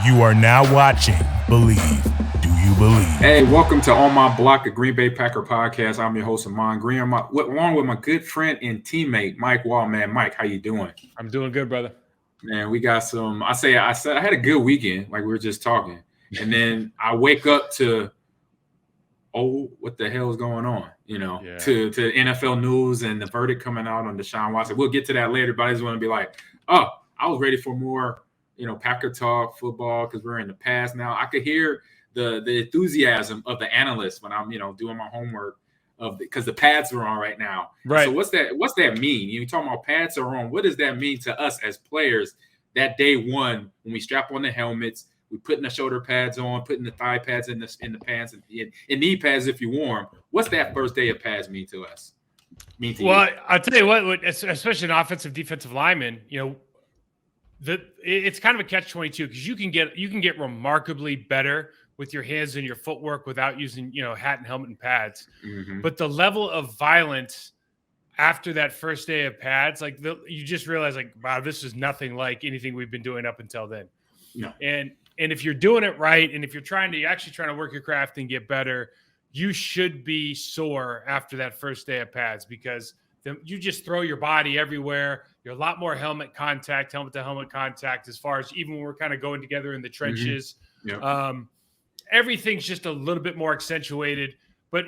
You are now watching Believe. Do you believe? Hey, welcome to On My Block, a Green Bay Packer podcast. I'm your host, Ahman Green, along with my good friend and teammate, Mike Wahle. Man, Mike, how you doing? I'm doing good, brother. Man, we got some. I had a good weekend, like we were just talking, and then I wake up to, what the hell is going on? To NFL news and the verdict coming out on Deshaun Watson. We'll get to that later, but I just want to be like, I was ready for more, Packer talk, football, because we're in the past now. I could hear the enthusiasm of the analysts when I'm, doing my homework because the pads are on right now. Right. So what's that mean? You talking about pads are on. What does that mean to us as players that day one when we strap on the helmets, we putting the shoulder pads on, putting the thigh pads in the pants and knee pads if you warm. What's that first day of pads mean to us? Well, I'll tell you what, especially an offensive defensive lineman, it's kind of a catch-22 because you can get remarkably better with your hands and your footwork without using, hat and helmet and pads. Mm-hmm. But the level of violence after that first day of pads, you just realize, wow, this is nothing like anything we've been doing up until then. No. And if you're doing it right, and if you're trying to work your craft and get better, you should be sore after that first day of pads because you just throw your body everywhere. You're a lot more helmet to helmet contact as far as even when we're kind of going together in the trenches. Mm-hmm. Yep. Everything's just a little bit more accentuated. But,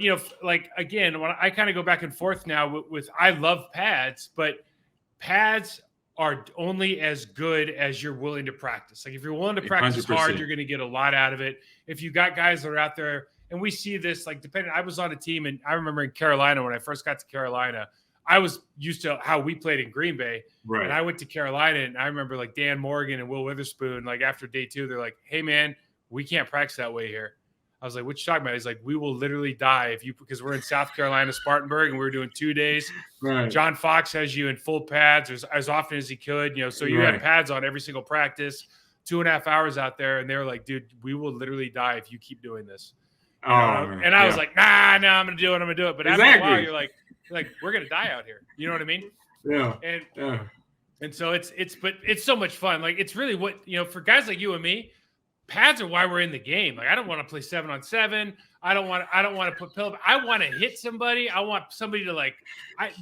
again, when I kind of go back and forth now with I love pads, but pads are only as good as you're willing to practice. Like if you're willing to practice 100%. Hard, you're going to get a lot out of it. If you got guys that are out there, and we see this, I was on a team, and I remember in Carolina, when I first got to Carolina, I was used to how we played in Green Bay. Right. And I went to Carolina, and I remember Dan Morgan and Will Witherspoon, after day 2, they're like, hey, man, we can't practice that way here. I was like, what you talking about? He's like, we will literally die because we're in South Carolina, Spartanburg, and we're doing 2 days. Right. John Fox has you in full pads as often as he could, so you had pads on every single practice, 2.5 hours out there. And they were like, dude, we will literally die if you keep doing this. And I was like, nah, I'm going to do it. But after a while, you're like, we're going to die out here. You know what I mean? Yeah. And so it's so much fun. It's really what, for guys like you and me, pads are why we're in the game. I don't want to play 7-on-7. I don't want to put pillow. I want to hit somebody. I want somebody to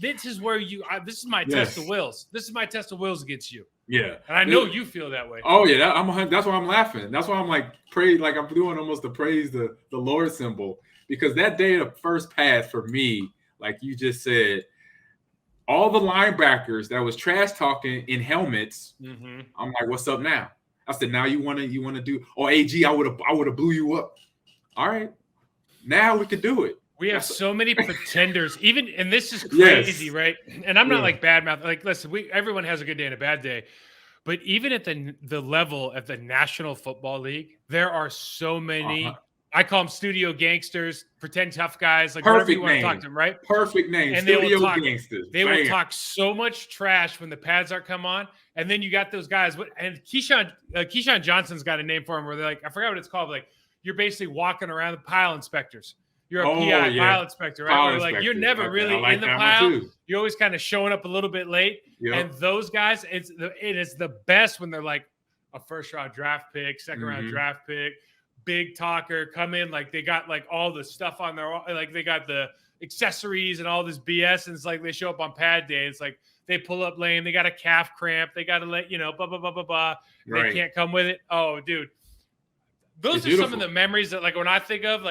this is where this is my test of wills. This is my test of wills against you. Yeah. And I know you feel that way. Oh yeah. That's why I'm laughing. That's why I'm praise. I'm doing almost the praise the Lord symbol, because that day of first pass for me, like you just said, all the linebackers that was trash talking in helmets. Mm-hmm. I'm like, what's up now? I said, now you want to do? Oh, AG, I would have blew you up. All right, now we could do it. We have so many pretenders, and this is crazy, right? And I'm not bad mouth. Listen, everyone has a good day and a bad day, but even at the level of the National Football League, there are so many. I call them studio gangsters, pretend tough guys, whatever you want to talk to them, right? Perfect name, and studio gangsters. They will talk so much trash when the pads aren't come on, and then you got those guys. And Keyshawn Johnson's got a name for them where they're I forgot what it's called. You're basically walking around the pile inspectors. You're a PI, pile inspector, right? You're never really in the pile. You're always kind of showing up a little bit late. Yep. And those guys, it is the best when they're a first-round draft pick, second-round draft pick, big talker, come in they got all the stuff on their they got the accessories and all this BS, and it's they show up on pad day. It's they pull up lame, they got a calf cramp, they got to blah blah blah blah blah. Right. They can't come with it. Oh, dude, those are some of the memories that when I think of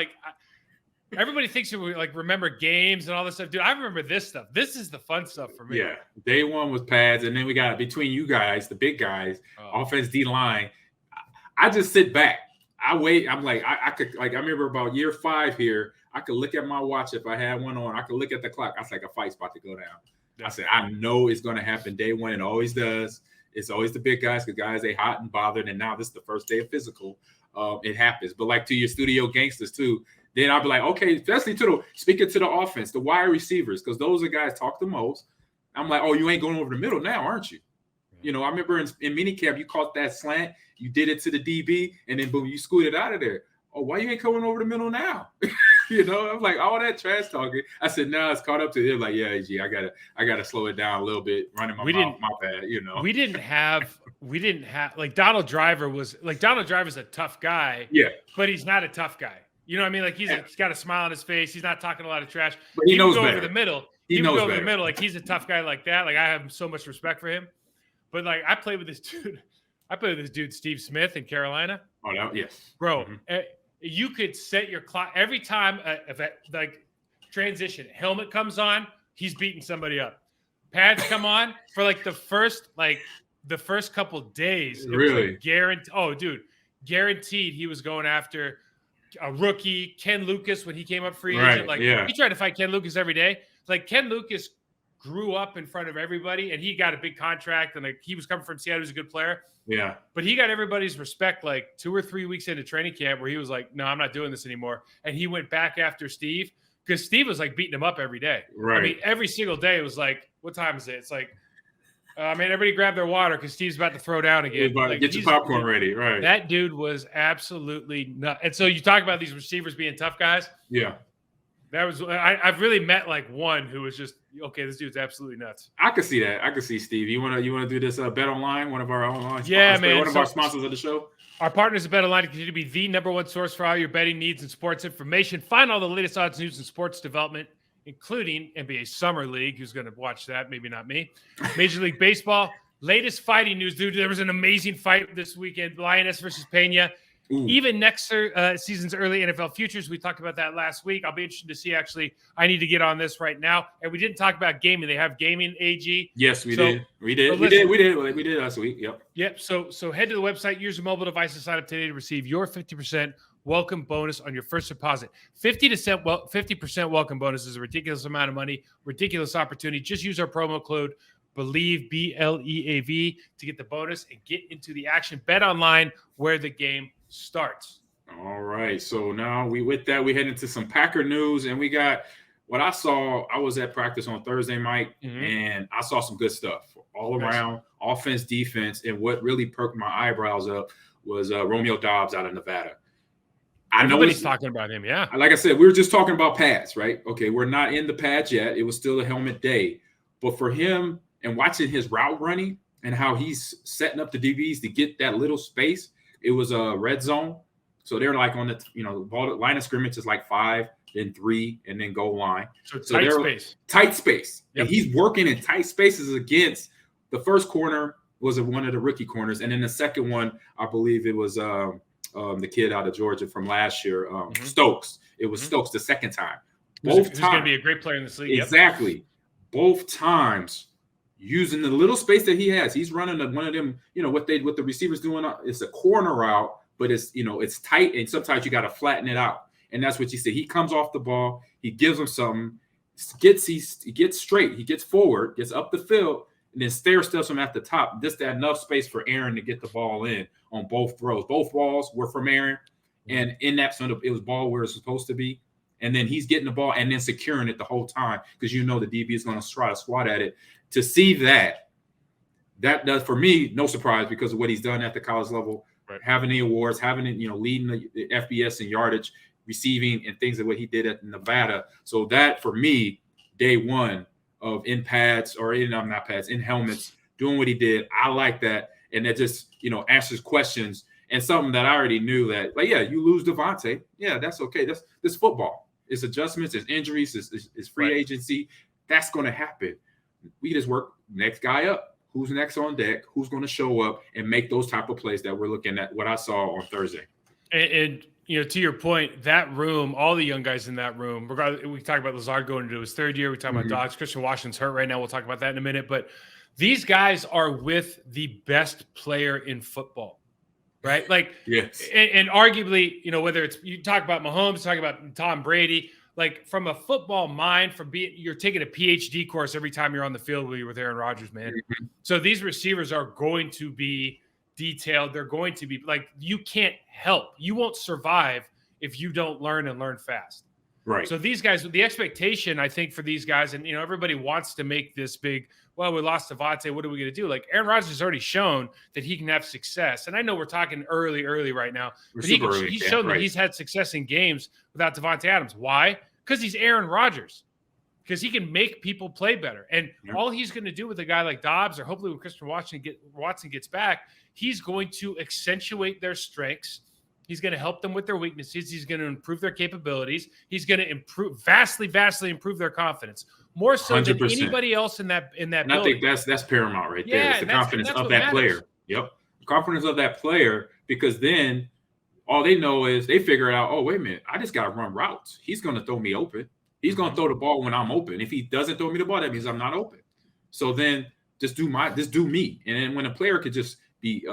everybody thinks we remember games and all this stuff. Dude, I remember this stuff. This is the fun stuff for me. Yeah, day one was pads, and then we got between you guys, the big guys, offense D line. I just sit back. I wait. I'm I could I remember about year 5 here. I could look at my watch if I had one on. I could look at the clock. I was a fight's about to go down. Yeah. I said, I know it's going to happen day one. It always does. It's always the big guys because guys, they hot and bothered. And now this is the first day of physical. It happens. But to your studio gangsters too, then I'll be okay, especially speaking to the offense, the wide receivers, because those are guys talk the most. I'm oh, you ain't going over the middle now, aren't you? I remember in minicamp, you caught that slant, you did it to the DB, and then boom, you scooted out of there. Oh, why you ain't coming over the middle now? I'm like, all that trash talking. I said, no, it's caught up to them. Like, yeah, AG, I gotta slow it down a little bit. Running my mouth, my bad. We didn't have like Donald Driver's a tough guy. Yeah, but he's not a tough guy. You know what I mean? Like he's got a smile on his face. He's not talking a lot of trash. But he knows go better. Over the middle. He knows go better. Over the middle. Like he's a tough guy like that. Like I have so much respect for him. But like I played with this dude, Steve Smith in Carolina. Oh, no, yes, bro. You could set your clock every time like transition helmet comes on. He's beating somebody up. Pads come on for like the first couple days. Really? Like guaranteed he was going after a rookie, Ken Lucas, when he came up free agent. Like he tried to fight Ken Lucas every day. Like Ken Lucas grew up in front of everybody, and he got a big contract, and like he was coming from Seattle. He was a good player. Yeah. But he got everybody's respect like 2 or 3 weeks into training camp where he was like, no, I'm not doing this anymore. And he went back after Steve because Steve was like beating him up every day. Right. I mean, every single day it was like, what time is it? It's like, man, everybody grab their water because Steve's about to throw down again. Like, get your popcorn ready. Right. That dude was absolutely nuts. And so you talk about these receivers being tough guys. Yeah. That was I've really met like one who was just okay. This dude's absolutely nuts. I could see that. I could see Steve. You wanna do this Bet Online, one of our online? Yeah, man. One of our sponsors of the show. Our partners at Bet Online continue to be the #1 source for all your betting needs and sports information. Find all the latest odds, news, and sports development, including NBA Summer League. Who's going to watch that? Maybe not me. Major League Baseball. Latest fighting news, dude. There was an amazing fight this weekend. Lioness versus Pena. Ooh. Even next season's early NFL futures. We talked about that last week. I'll be interested to see, actually. I need to get on this right now. And we didn't talk about gaming. They have gaming, AG. Yes, we did. We did last week. Yep. So head to the website. Use your mobile device to sign up today to receive your 50% welcome bonus on your first deposit. 50% welcome bonus is a ridiculous amount of money, ridiculous opportunity. Just use our promo code BELIEVE, BLEAV, to get the bonus and get into the action. Bet online, where the game starts. All right. So now we head into some Packer news, and we got what I saw. I was at practice on Thursday, Mike, and I saw some good stuff all around, offense, defense, and what really perked my eyebrows up was Romeo Dobbs out of Nevada. I know nobody's talking about him. Yeah. Like I said, we were just talking about pads, right? Okay. We're not in the pads yet. It was still a helmet day, but for him and watching his route running and how he's setting up the DBs to get that little space, it was a red zone. So they're like on the, ball line of scrimmage is like 5, then 3, and then goal line. So tight space. Tight space. Yep. And he's working in tight spaces against the first corner was one of the rookie corners. And then the second one, I believe it was the kid out of Georgia from last year, Stokes. It was Stokes the second time. Who's going to be a great player in this league. Exactly. Yep. Both times using the little space that he has. He's running one of them, what the receivers doing. It's a corner route, but it's tight. And sometimes you got to flatten it out. And that's what you said. He comes off the ball. He gives them something. He gets straight. He gets forward, gets up the field, and then stair steps him at the top. Just enough space for Aaron to get the ball in on both throws. Both balls were from Aaron. And in that sense, it was ball where it's supposed to be. And then he's getting the ball and then securing it the whole time because the DB is going to try to swat at it. To see that does, for me, no surprise because of what he's done at the college level, having the awards, having it, leading the FBS in yardage, receiving, and things of what he did at Nevada. So that, for me, day one of in pads or not pads, in helmets, doing what he did, I like that. And that just, answers questions and something that I already knew that, you lose Devontae. Yeah, that's okay. That's football. It's adjustments, it's injuries, it's free agency. That's going to happen. We just work next guy up. Who's next on deck? Who's going to show up and make those type of plays that we're looking at, what I saw on Thursday. And to your point, that room, all the young guys in that room, regardless, we talk about Lazard going into his third year. We talk about Dobbs. Christian Washington's hurt right now. We'll talk about that in a minute. But these guys are with the best player in football, right? Like, yes. And arguably, whether it's you talk about Mahomes, talk about Tom Brady, like from a football mind, you're taking a PhD course every time you're on the field with Aaron Rodgers, man. So these receivers are going to be detailed. They're going to be like, you can't help. You won't survive if you don't learn and learn fast. Right. So these guys, the expectation, I think, for these guys, and everybody wants to make this big. Well, we lost Devontae. What are we going to do? Like Aaron Rodgers has already shown that he can have success, and I know we're talking early right now, but he's shown that he's had success in games without Devontae Adams. Why? Because he's Aaron Rodgers. Because he can make people play better, and all he's going to do with a guy like Dobbs, or hopefully when Christian Watson gets back, he's going to accentuate their strengths. He's going to help them with their weaknesses. He's going to improve their capabilities. He's going to vastly improve their confidence, more so 100%. Than anybody else in that. And building. I think that's paramount right there. It's the confidence of that player. Yep, the confidence of that player, because then all they know is they figure out, oh, wait a minute, I just got to run routes. He's going to throw me open. He's going to throw the ball when I'm open. If he doesn't throw me the ball, that means I'm not open. So then just do me. And then when a player could just be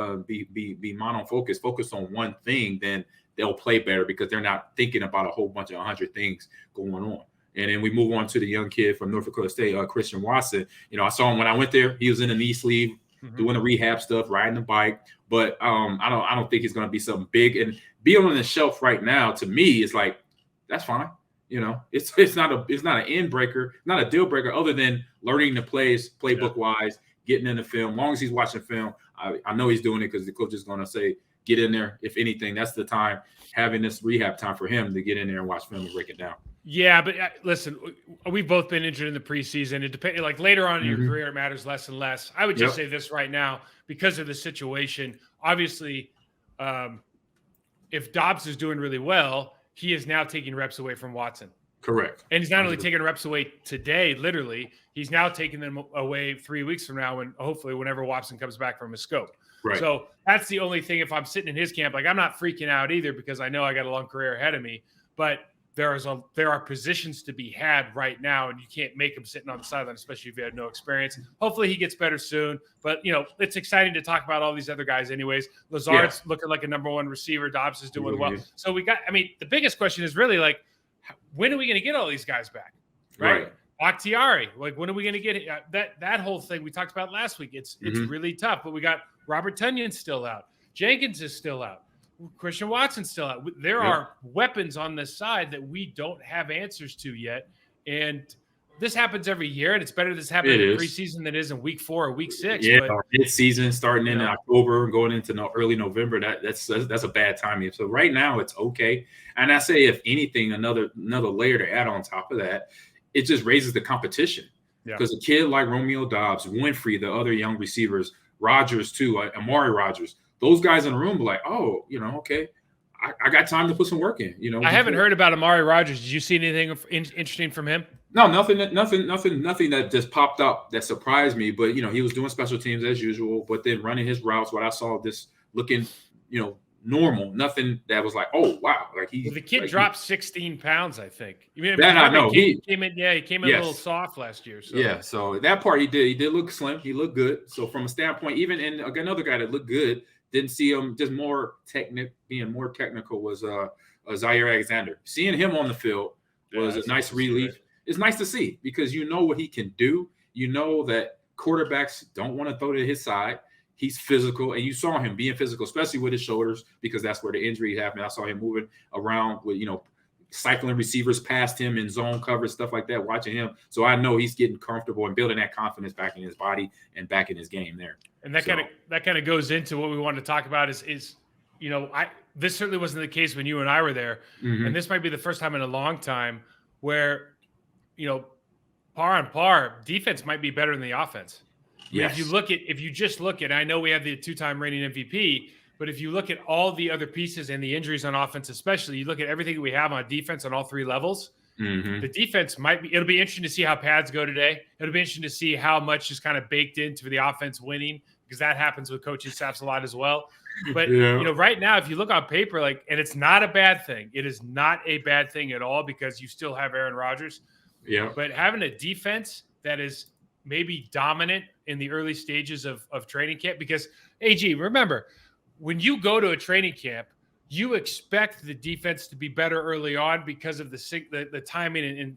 focused on one thing, then they'll play better because they're not thinking about a whole bunch of 100 things going on. And then we move on to the young kid from North Dakota State, Christian Watson. I saw him when I went there. He was in a knee sleeve, doing the rehab stuff, riding the bike. But I don't think he's going to be something big. And being on the shelf right now, to me, is like, that's fine. It's not an end breaker, not a deal breaker, other than learning the plays, playbook wise, getting in the film. As long as he's watching film, I know he's doing it because the coach is going to say, get in there. If anything, that's the time, having this rehab time for him to get in there and watch film and break it down. Yeah, but listen, we've both been injured in the preseason. It depends. Like later on in your career, it matters less and less. I would just say this right now, because of the situation. Obviously, if Dobbs is doing really well, he is now taking reps away from Watson. Correct. And he's not only taking reps away today, literally, he's now taking them away 3 weeks from now, and hopefully whenever Watson comes back from his scope. Right. So that's the only thing. If I'm sitting in his camp, like I'm not freaking out either, because I know I got a long career ahead of me. But there are positions to be had right now, and you can't make him sitting on the sideline, especially if you have no experience. Hopefully he gets better soon. But it's exciting to talk about all these other guys anyways. Lazard's looking like a number one receiver. Dobbs is doing well. So the biggest question is really like, when are we going to get all these guys back? Right. Bakhtiari, like when are we going to get that whole thing we talked about last week? It's really tough, but we got Robert Tonyan still out. Jenkins is still out. Christian Watson's still out. There are weapons on this side that we don't have answers to yet. And this happens every year, and it's better this happening in preseason than it is in week 4 or week 6. Yeah, mid-season starting in October and going into early November, that's a bad timing. So right now it's okay. And I say, if anything, another layer to add on top of that, it just raises the competition. Because a kid like Romeo Dobbs, Winfrey, the other young receivers, Rogers too, Amari Rogers, those guys in the room were like, oh, okay, I got time to put some work in. I haven't heard about Amari Rogers. Did you see anything interesting from him? No, nothing that just popped up that surprised me. But he was doing special teams as usual. But then running his routes, what I saw, this looking, normal. Nothing that was like, oh wow, like the kid dropped 16 pounds, I think. I know he came in a little soft last year. So. So that part he did look slim. He looked good. So from a standpoint, even in another guy that looked good. Didn't see him just being more technical was Azir Alexander. Seeing him on the field was a nice relief. It's nice to see because you know what he can do. You know that quarterbacks don't want to throw to his side. He's physical, and you saw him being physical, especially with his shoulders, because that's where the injury happened. I saw him moving around with, cycling receivers past him in zone coverage, stuff like that, watching him. So I know he's getting comfortable and building that confidence back in his body and back in his game there. And that kind of goes into what we wanted to talk about is this certainly wasn't the case when you and I were there. And this might be the first time in a long time where, par on par, defense might be better than the offense. Yes. If you just look at, I know we have the 2-time reigning MVP, but if you look at all the other pieces and the injuries on offense, especially, you look at everything that we have on defense on all 3 levels, the defense it'll be interesting to see how pads go today. It'll be interesting to see how much is kind of baked into the offense winning, because that happens with coaching staffs a lot as well. But, right now, if you look on paper, and it's not a bad thing. It is not a bad thing at all because you still have Aaron Rodgers. Yeah. But having a defense that is maybe dominant in the early stages of training camp, because, AG, remember, when you go to a training camp, you expect the defense to be better early on because of the timing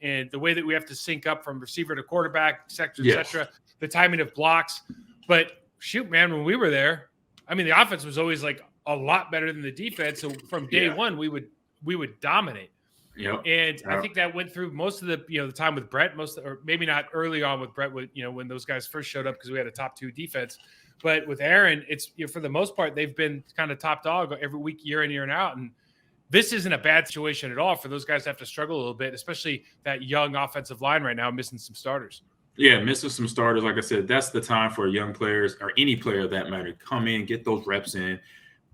and the way that we have to sync up from receiver to quarterback, et cetera, the timing of blocks. But shoot, man, when we were there, the offense was always a lot better than the defense. So from day one, we would dominate. Yep. And I think that went through most of the time with Brett, or maybe not early on with Brett, when those guys first showed up, because we had a top 2 defense. But with Aaron, it's for the most part, they've been kind of top dog every week, year in, year out. And this isn't a bad situation at all for those guys to have to struggle a little bit, especially that young offensive line right now missing some starters. Yeah, missing some starters. Like I said, that's the time for young players, or any player that matter, come in, get those reps in,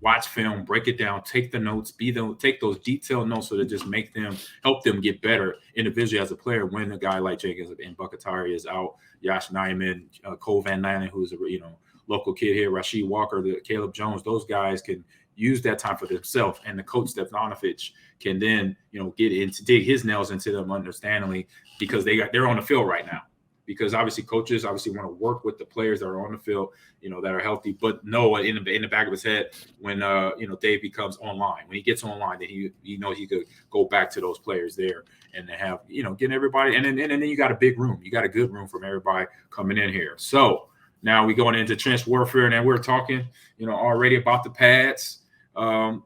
watch film, break it down, take the notes, take those detailed notes, so that just help them get better individually as a player. When a guy like Jenkins and Buckatari is out, Josh Nyman, Cole Van Nylen, who's a local kid here, Rasheed Walker, Caleb Jones, those guys can use that time for themselves, and the coach Stefanovic can then dig his nails into them understandingly, because they're on the field right now. Because obviously coaches want to work with the players that are on the field, that are healthy, but know in the back of his head when Dave becomes online, when he gets online, that he knows he could go back to those players there and have getting everybody, and then you got a big room, you got a good room from everybody coming in here. So now we going into trench warfare, and then we're talking already about the pads.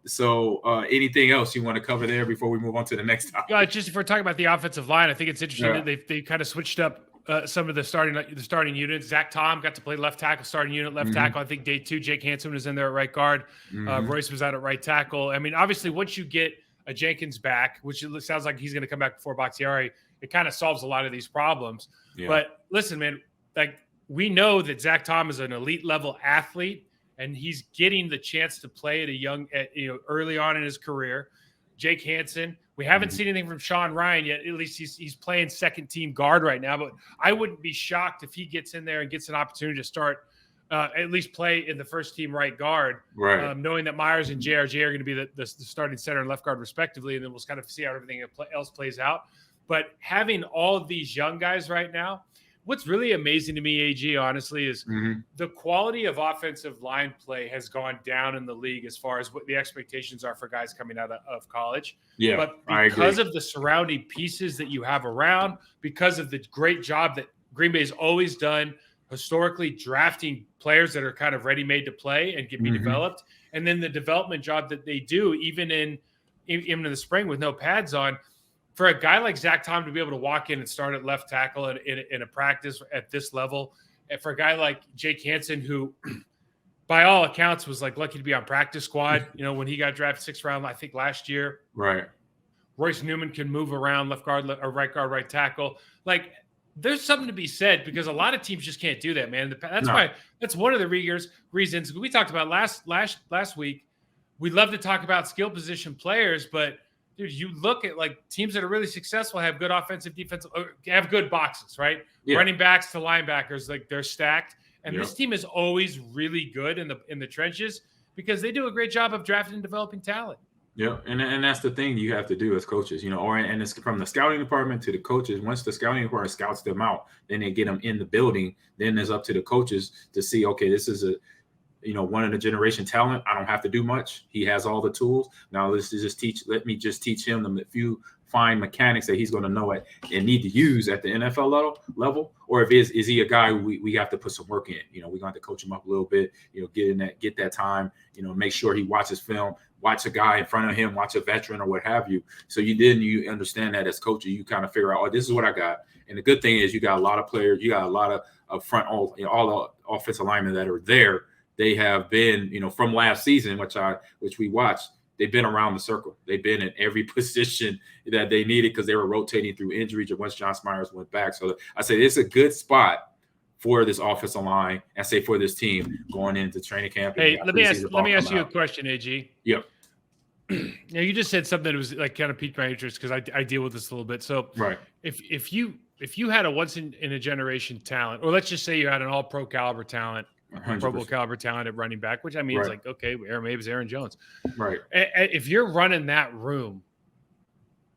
So anything else you want to cover there before we move on to the next topic? Yeah, just if we're talking about the offensive line, I think it's interesting that they kind of switched up some of the starting units. Zach Tom got to play left tackle, starting unit left tackle. I think day 2, Jake Hanson was in there at right guard. Royce was out at right tackle. I mean, obviously, once you get a Jenkins back, which it sounds like he's going to come back before Bakhtiari, it kind of solves a lot of these problems. Yeah. But listen, man, we know that Zach Tom is an elite level athlete, and he's getting the chance to play at early on in his career. Jake Hanson, we haven't seen anything from Sean Ryan yet. At least he's playing second team guard right now, but I wouldn't be shocked if he gets in there and gets an opportunity to start at least play in the first team right guard, right? Knowing that Myers and JRJ are going to be the starting center and left guard respectively, and then we'll kind of see how everything else plays out. But having all of these young guys right now, what's really amazing to me, AG, honestly, is the quality of offensive line play has gone down in the league as far as what the expectations are for guys coming out of college. Yeah, but because of the surrounding pieces that you have around, because of the great job that Green Bay's always done historically drafting players that are kind of ready-made to play and can be developed, and then the development job that they do even in the spring with no pads on, for a guy like Zach Tom to be able to walk in and start at left tackle in a practice at this level, and for a guy like Jake Hanson, who by all accounts was lucky to be on practice squad, when he got drafted 6th round, I think last year. Right. Royce Newman can move around left guard or right guard, right tackle. There's something to be said, because a lot of teams just can't do that, man. That's one of the reasons we talked about last week. We love to talk about skill position players, but dude, you look at teams that are really successful, have good offensive, defensive, have good boxes, right? Yeah. Running backs to linebackers, they're stacked. And this team is always really good in the trenches, because they do a great job of drafting and developing talent. Yeah, and that's the thing you have to do as coaches, and it's from the scouting department to the coaches. Once the scouting department scouts them out, then they get them in the building. Then it's up to the coaches to see, okay, this is a one in a generation talent. I don't have to do much. He has all the tools. Now let me just teach him the few fine mechanics that he's going to know and need to use at the NFL level. Or is he a guy we have to put some work in? We're going to have to coach him up a little bit, get that time, make sure he watches film, watch a guy in front of him, watch a veteran or what have you. So you understand that as coach, you kind of figure out, this is what I got. And the good thing is you got a lot of players, you got a lot of front, all the offensive linemen that are there. They have been, from last season, which we watched, they've been around the circle. They've been in every position that they needed, because they were rotating through injuries or once John Myers went back. So I say it's a good spot for this offensive line, and say for this team going into training camp. Hey, let me ask you a question, AG. Yep. Now, you just said something that was kind of piqued my interest, because I deal with this a little bit. So right. If you had a once in a generation talent, or let's just say you had an all pro caliber talent, 100%. Pro Bowl caliber talent at running back, which I mean, right. It's okay, maybe it's Aaron Jones. Right. If you're running that room,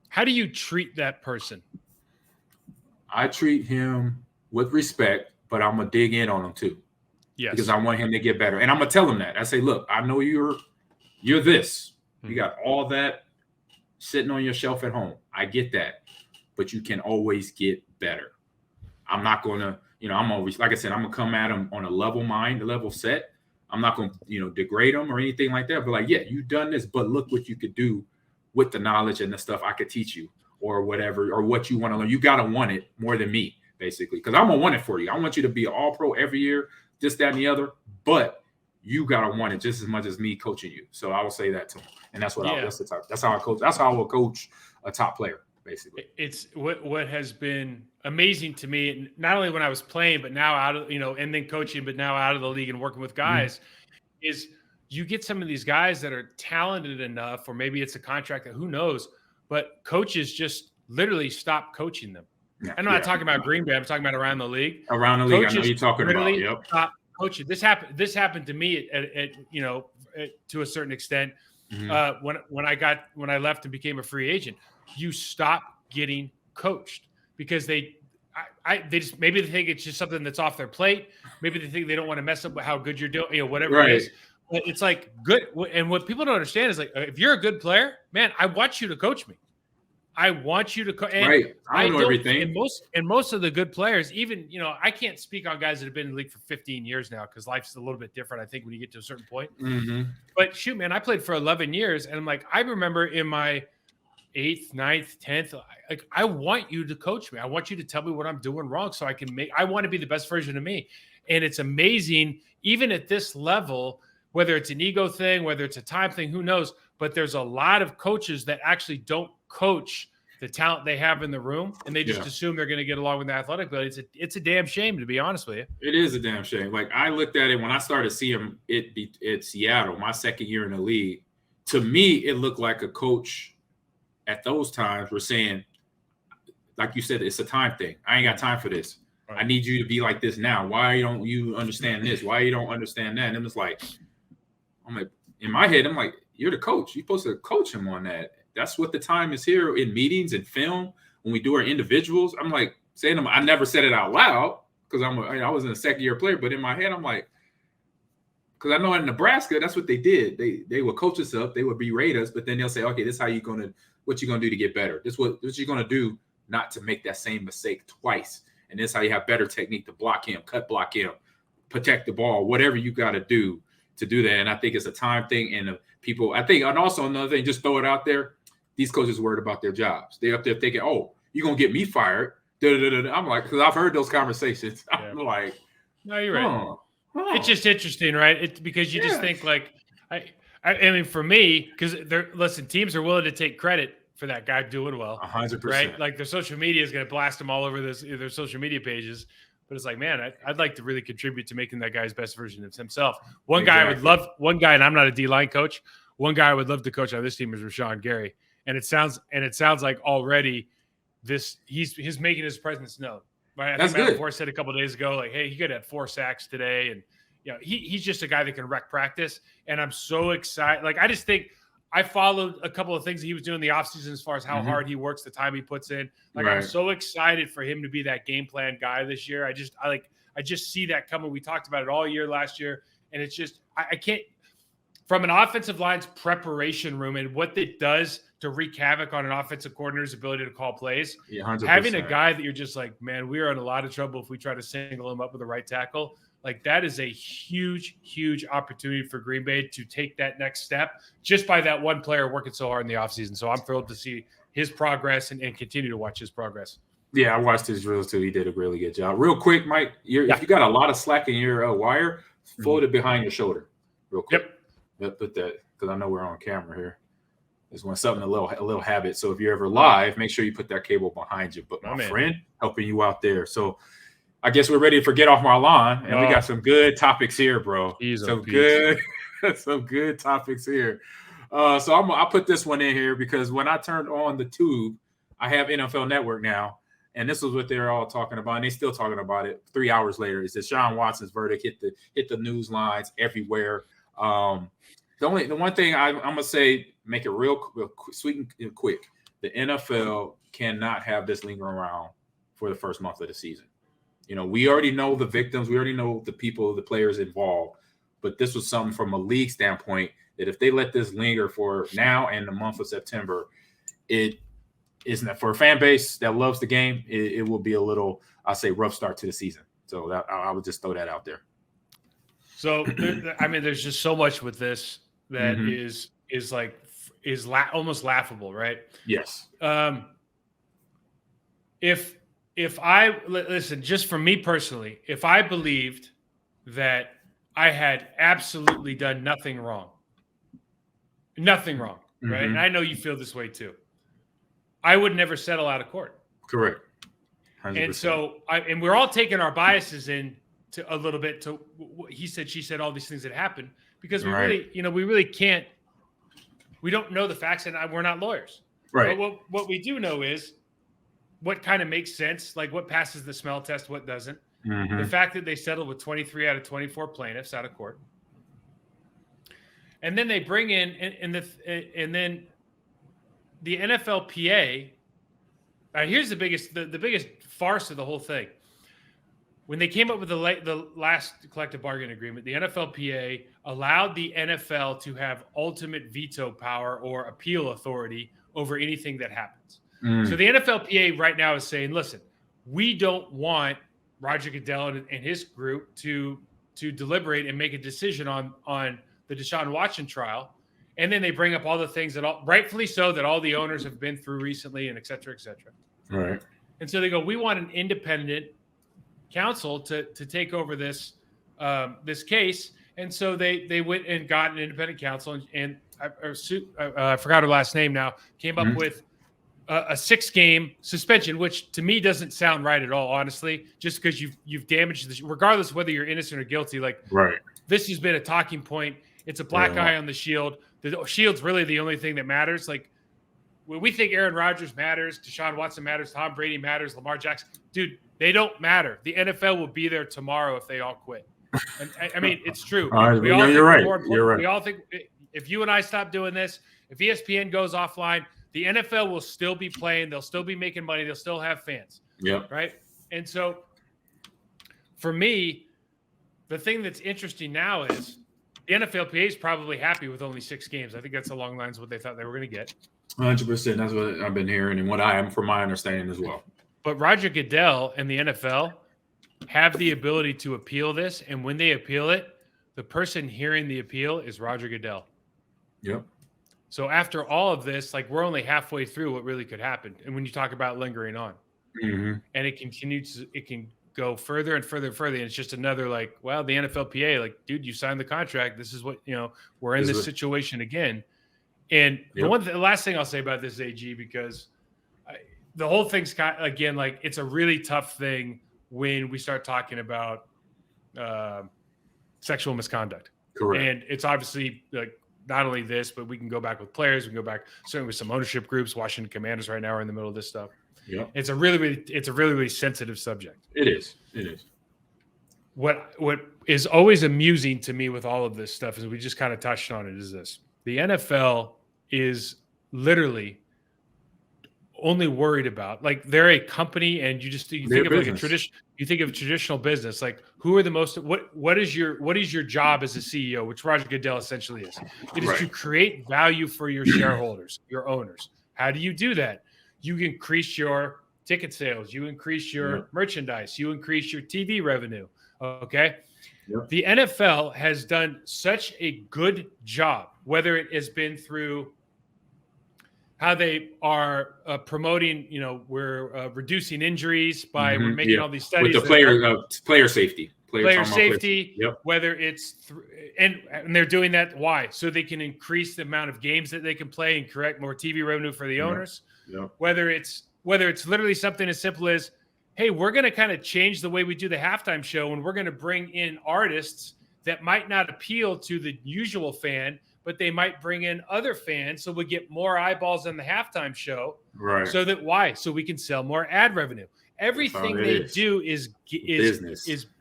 how do you treat that person? I treat him with respect, but I'm going to dig in on him too. Yes. Because I want him to get better. And I'm going to tell him that. I say, look, I know you're this. Mm-hmm. You got all that sitting on your shelf at home. I get that. But you can always get better. I'm not going to, I'm always, like I said, I'm going to come at him on a level mind, a level set. I'm not going to, degrade him or anything like that. But you've done this, but look what you could do with the knowledge and the stuff I could teach you or whatever, or what you want to learn. You got to want it more than me, basically, because I'm going to want it for you. I want you to be an all-pro every year, this, that, and the other, but you got to want it just as much as me coaching you. So I will say that to him. And that's what that's how I coach. That's how I will coach a top player, basically. It's what has been amazing to me, not only when I was playing, but now out of, and then coaching, but now out of the league and working with guys, is you get some of these guys that are talented enough, or maybe it's a contract that who knows, but coaches just literally stop coaching them. Yeah, I'm not talking about Green Bay. I'm talking about around the league. Around the league, I know you're talking about. Yep. Stop coaching. This happened to me to a certain extent. When I left and became a free agent, you stop getting coached because they just, maybe they think it's just something that's off their plate. Maybe they think they don't want to mess up with how good you're doing, whatever it is. But it's like good. And what people don't understand is, like, if you're a good player, man, I want you to coach me. I want you to coach. Right. I don't know everything. And most of the good players, even, I can't speak on guys that have been in the league for 15 years now, because life's a little bit different, I think, when you get to a certain point. But shoot, man, I played for 11 years. And I'm like, I remember in my 8th, 9th, 10th, like, I want you to coach me. I want you to tell me what I'm doing wrong so I want to be the best version of me. And it's amazing, even at this level, whether it's an ego thing, whether it's a time thing, who knows? But there's a lot of coaches that actually don't coach the talent they have in the room, and they just assume they're going to get along with the athletic ability. It's a damn shame, to be honest with you. It is a damn shame. Like, I looked at it when I started seeing it at Seattle, my second year in the league. To me, it looked like a coach at those times were saying, like you said, it's a time thing. I ain't got time for this. Right. I need you to be like this now. Why don't you understand this? Why you don't understand that? And it's like, I'm like, in my head, I'm like, you're the coach. You're supposed to coach him on that. That's what the time is here in meetings and film when we do our individuals. I'm like saying them. I never said it out loud because I wasn't a second year player, but in my head, I'm like, because I know in Nebraska, that's what they did. They would coach us up, they would berate us, but then they'll say, okay, this is what you're gonna do to get better. This what you're gonna do not to make that same mistake twice. And this is how you have better technique to block him, cut block him, protect the ball, whatever you got to do that. And I think it's a time thing. And people, I think, and also another thing, just throw it out there. These coaches are worried about their jobs. They're up there thinking, oh, you're going to get me fired. I'm like, because I've heard those conversations. I'm like, no, you're right. It's just interesting, right? It's because you just think, like, I mean, for me, because teams are willing to take credit for that guy doing well. 100%. Right? Like, their social media is going to blast them all over their social media pages. But it's like, man, I'd like to really contribute to making that guy's best version of himself. One guy, and I'm not a D-line coach. One guy I would love to coach on this team is Rashawn Gary. And it sounds like already he's making his presence known. Right? I think Matt LaFleur said a couple of days ago, like, hey, he could have 4 sacks today. And he's just a guy that can wreck practice. And I'm so excited. Like, I just think I followed a couple of things that he was doing in the offseason as far as how hard he works, the time he puts in. Like, I'm so excited for him to be that game plan guy this year. I just see that coming. We talked about it all year last year. And it's just, I can't, from an offensive line's preparation room and what it does to wreak havoc on an offensive coordinator's ability to call plays, 100%. Having a guy that you're just like, man, we are in a lot of trouble if we try to single him up with the right tackle. Like, that is a huge, huge opportunity for Green Bay to take that next step just by that one player working so hard in the offseason. So I'm thrilled to see his progress and continue to watch his progress. Yeah, I watched his drills too. He did a really good job. Real quick, Mike, if you got a lot of slack in your wire, fold it behind your shoulder real quick. Yep. Put that, because I know we're on camera here. It's something a little habit. So if you're ever live, make sure you put that cable behind you. But my friend helping you out there. So I guess we're ready to get off my lawn, and we got some good topics here, bro. Some good topics here. So I'll put this one in here because when I turned on the tube, I have NFL Network now, and this was what they're all talking about, and they're still talking about it 3 hours later. Is that Deshaun Watson's verdict hit the news lines everywhere. The one thing I'm gonna say, make it real sweet and quick. The NFL cannot have this linger around for the first month of the season. We already know the victims. We already know the people, the players involved. But this was something from a league standpoint that if they let this linger for now and the month of September, it isn't for a fan base that loves the game. It will be a little, I'll say, rough start to the season. So I would just throw that out there. So, I mean, there's just so much with this that is like is almost laughable, right? Yes. If I listen, just for me personally, if I believed that I had absolutely done nothing wrong, right? And I know you feel this way too. I would never settle out of court. Correct. 100%. And so, and we're all taking our biases in to a little bit to he said, she said, all these things that happened because we really can't. We don't know the facts, and we're not lawyers. Right. But what we do know is what kind of makes sense, like what passes the smell test, what doesn't. The fact that they settled with 23 out of 24 plaintiffs out of court, and then they bring in and then the NFLPA. Here's the biggest farce of the whole thing. When they came up with the last collective bargaining agreement, the NFLPA allowed the NFL to have ultimate veto power or appeal authority over anything that happens. So the NFLPA right now is saying, listen, we don't want Roger Goodell and his group to deliberate and make a decision on the Deshaun Watson trial. And then they bring up all the things that rightfully so that all the owners have been through recently and et cetera, et cetera. Right. And so they go, we want an independent counsel to take over this case. And so they went and got an independent counsel and I forgot her last name now, came up with a 6-game suspension, which to me doesn't sound right at all, honestly, just because you've damaged this, regardless of whether you're innocent or guilty. Like, right. This has been a talking point. It's a black eye on the shield. The shield's really the only thing that matters. Like, when we think Aaron Rodgers matters, Deshaun Watson matters, Tom Brady matters, Lamar Jackson, dude, they don't matter. The NFL will be there tomorrow if they all quit. And I mean, it's true. You're right. You're right. We all think if you and I stop doing this, if ESPN goes offline, the NFL will still be playing. They'll still be making money. They'll still have fans. Yeah. Right. And so for me, the thing that's interesting now is the NFLPA is probably happy with only 6 games. I think that's along the lines of what they thought they were going to get. 100%. That's what I've been hearing and what I am from my understanding as well. But Roger Goodell and the NFL have the ability to appeal this. And when they appeal it, the person hearing the appeal is Roger Goodell. Yep. So after all of this, like, we're only halfway through what really could happen. And when you talk about lingering on, and it continues, it can go further and further and further. And it's just another, like, well, the NFLPA, like, dude, you signed the contract. This is what, we're in this situation again. And the last thing I'll say about this, AG, because the whole thing's kind of, again, like, it's a really tough thing when we start talking about sexual misconduct. Correct. And it's obviously, like, not only this, but we can go back with players. We can go back certainly with some ownership groups. Washington Commanders right now are in the middle of this stuff. Yeah, it's a really sensitive subject. It is. What is always amusing to me with all of this stuff is we just kind of touched on it. Is this the NFL is literally only worried about, like, they're a company, and you think of like a tradition. You think of traditional business, like, who are the most, what is your job as a CEO, which Roger Goodell essentially is. It is to create value for your shareholders, your owners. How do you do that? You increase your ticket sales, you increase your merchandise, you increase your TV revenue. Okay. Yep. The NFL has done such a good job, whether it has been through how they are promoting, we're reducing injuries by we're making all these studies with the player safety, Yep. Whether it's and they're doing that. Why? So they can increase the amount of games that they can play and correct more TV revenue for the owners. Yep. Whether it's literally something as simple as, hey, we're going to kind of change the way we do the halftime show, and we're going to bring in artists that might not appeal to the usual fan, but they might bring in other fans, so we get more eyeballs on the halftime show. Right. So we can sell more ad revenue. Everything they do is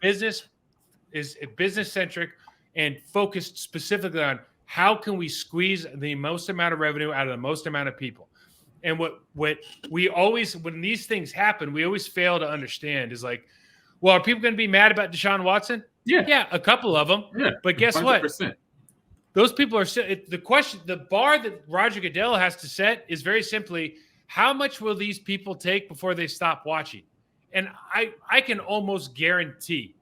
business centric and focused specifically on how can we squeeze the most amount of revenue out of the most amount of people. And what we always, when these things happen, we always fail to understand is like, well, are people going to be mad about Deshaun Watson? Yeah, a couple of them. Yeah, but guess 100%. What? Those people are the bar that Roger Goodell has to set is very simply, how much will these people take before they stop watching? And I can almost guarantee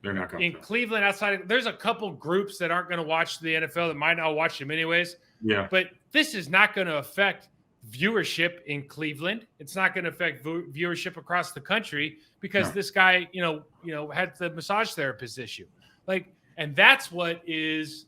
They're not going in Cleveland. There's a couple groups that aren't going to watch the NFL that might not watch them anyways. Yeah. But this is not going to affect viewership in Cleveland. It's not going to affect viewership across the country because this guy, had the massage therapist issue. And that's what is,